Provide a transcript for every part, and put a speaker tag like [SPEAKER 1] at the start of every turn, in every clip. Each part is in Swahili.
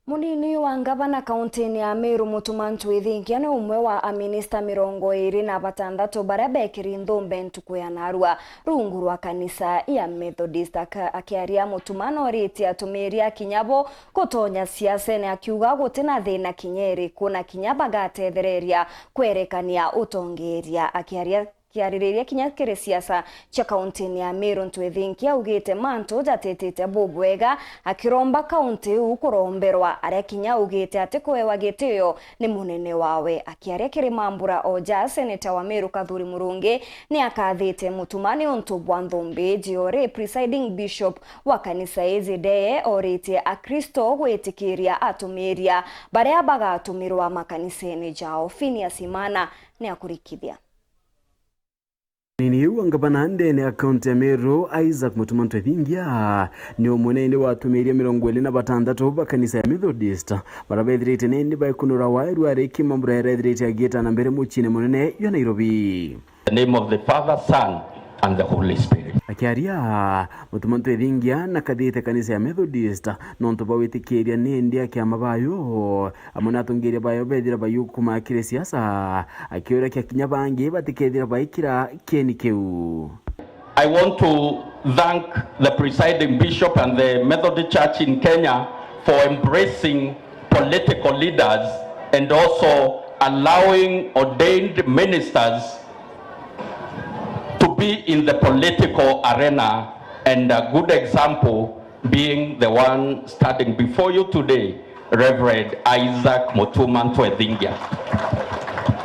[SPEAKER 1] Munini wa ngavana kaunti ya MERU MUTUMA NTHUMBI ni umwe wa aminista 26 baria bekiri NTHUMBI ntuku ya narua rungu rwa kanisa ya Methodist. Akiaria MUTUMA NAURITIE ATUMIRIA kinyabo kutonya CIACENE akiuga gutina thina kinyeri kuna kinyaba gatethereria kwerekania utongeria. Akiaririria kinya kiri siasa cha kaunti ya MERU NTHUMBI augite MANTU jatetete bubwega akiromba kaunti kuromberwa aria kinya augite ati kwewa gitio ni munene wawe. Akiaria kiri mambura oja seneta wa MERU Kathuri Murungi ni akathite MUTUMA ni untu bwa NTHUMBI jiore presiding bishop wa kanisa izideye oritie akristo gwitikiria atumiria baria bagatumirwa makaniseni jao. Phineas Imana ni akurikithia.
[SPEAKER 2] Nini Ûgambi ndene akaunti ya MERU MUTUMA NTHUMBI ni umunene wa atumiria 26 bakanisa ya Methodist barabethirite nindi baikunura wairu ariki mambura erethirite agita na mbere muchine munene ya Nairobi.
[SPEAKER 3] The name of the Father, Son and the Holy Spirit.
[SPEAKER 2] Akiaria MUTUMA NTHUMBI na kathite kanisa ya Methodist nonto bawitikiria nindi akiama bayo amona atongeria bayo bethira bayo kumakire siasa akiora kinya bangi batikethira baikira keni keu.
[SPEAKER 3] I want to thank the presiding bishop and the Methodist Church in Kenya for embracing political leaders and also allowing ordained ministers to be in the political arena, and a good example being the one standing before you today, Reverend Isaac MUTUMA NTHUMBI.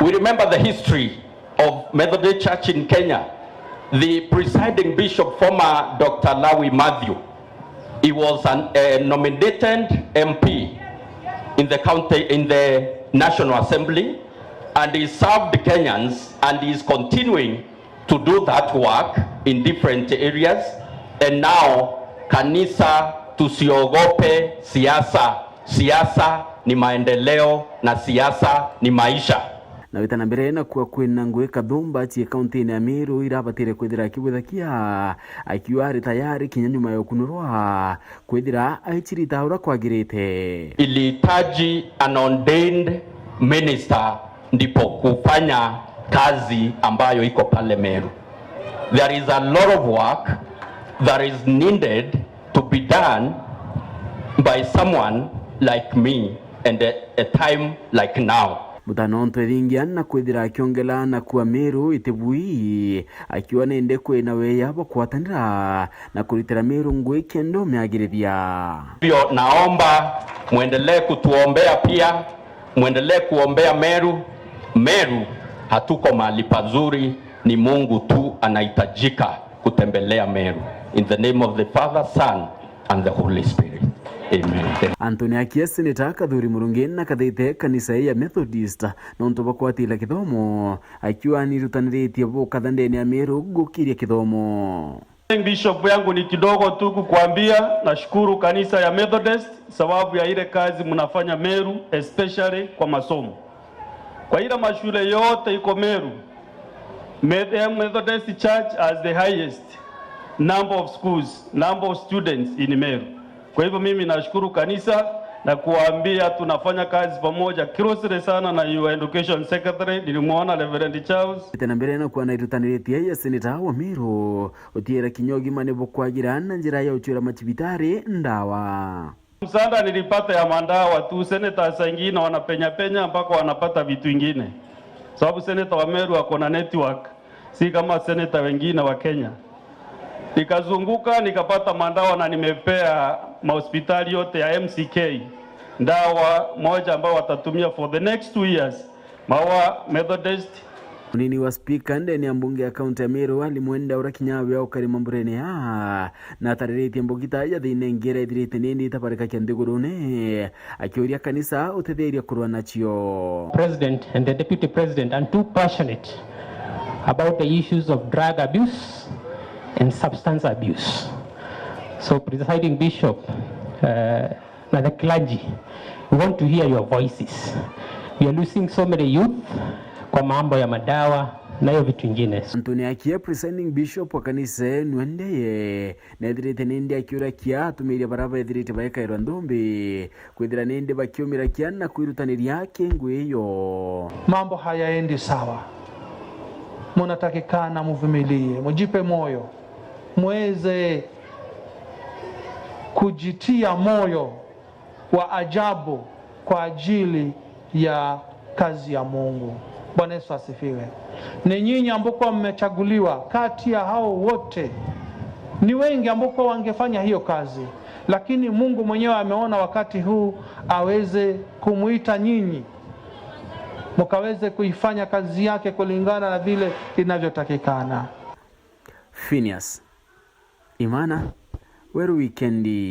[SPEAKER 3] We remember the history of Methodist Church in Kenya. The presiding bishop, former Dr. Lawi Matthew, he was a nominated MP in the county, in the National Assembly, and he served Kenyans, and he is continuing to do that work in different areas. And now kanisa tusiogope siasa. Siasa ni maendeleo na siasa ni maisha.
[SPEAKER 2] Na witana mbere na kuwa kwina ngwe kathumba chi kaunti ya MERU irabatire kwithira kibwithakia akiwari tayari kinya nyuma ya kunurwa kwithira aichirita ura kwagirite.
[SPEAKER 3] Ilihitaji an ordained minister ndipo kufanya kazi ambayo iko pale MERU. There is a lot of work that is needed to be done by someone like me and a time like now.
[SPEAKER 2] Mutano NTHUMBI na kwithira akiongela na kuwa MERU YATIBUUI akiwa nende kwina weya bakwatanira na kuritira MERU ngwe kendo meagirithia.
[SPEAKER 3] Hivyo naomba muendelee kutuombea pia, muendelee kuombea MERU. MERU hatuko mahali pazuri, ni Mungu tu anahitajika kutembelea MERU. In the name of the Father, Son and the Holy Spirit. Amen.
[SPEAKER 2] Antoni akiesi Kathuri Murungi na kathite kanisa ya Methodist nonto bakwatila kithomo akiwa nirutaniritie boka ndeni ya MERU gukiria kithomo.
[SPEAKER 4] Bishop yangu ni kidogo tu kukuambia, nashukuru kanisa ya Methodist sababu ya ile kazi mnafanya MERU, especially kwa masomo. Kwa ile mashule yote iko MERU, Methodist Church has the highest number of schools, number of students in MERU. Kwa hivyo mimi nashukuru kanisa na kuambia tunafanya kazi pamoja closely sana na your education secretary. Nilimuona Reverend Charles.
[SPEAKER 2] Tena mbere na kuwa na irutaniritie ya seneta wa MERU utiera kinyogi manebo kwagira na njira ya uchura machibitari ndawa.
[SPEAKER 4] Msaada nilipata ya mandawa tu, seneta sangine wanapenya penya mpaka wanapata vitu vingine. Sababu seneta wa MERU ako na network, si kama seneta wengine wa Kenya. Nikazunguka nikapata mandawa na nimepea mahospitali yote ya MCK ndawa moja ambao watatumia for the next 2 years. Mawa Methodist.
[SPEAKER 2] Munini wa speaker ndeni ya mbunge ya kaunti ya MERU alimwenda ura kinyawe au karima mburene na taririti mbugita ya thine ngere dirite nini taparika kiandigurune akiuria kanisa utetheria kurwa nachio.
[SPEAKER 5] President and the deputy president are too passionate about the issues of drug abuse and substance abuse. So presiding bishop and the clergy, we want to hear your voices. We are losing so many youth kwa mambo ya madawa na hiyo vitu vingine.
[SPEAKER 2] Antoni akia presiding bishop wa kanisa nwendeye na thirite nindi akiura kia atumiria baraba thirite baikairwa Nthumbi kwithira nindi bakiumira kia na kwirutaniria yake ngwiyo.
[SPEAKER 6] Mambo hayaendi sawa, munatakikana muvumilie, mujipe moyo, muweze kujitia moyo wa ajabu kwa ajili ya kazi ya Mungu. Bwana Yesu asifiwe. Ni nyinyi ambao mmechaguliwa, kati ya hao wote ni wengi ambao wangefanya hiyo kazi, lakini Mungu mwenyewe ameona wakati huu aweze kumuita nyinyi mkaweze kuifanya kazi yake kulingana na vile inavyotakikana.
[SPEAKER 2] Phineas Imana, Weru Wikendi.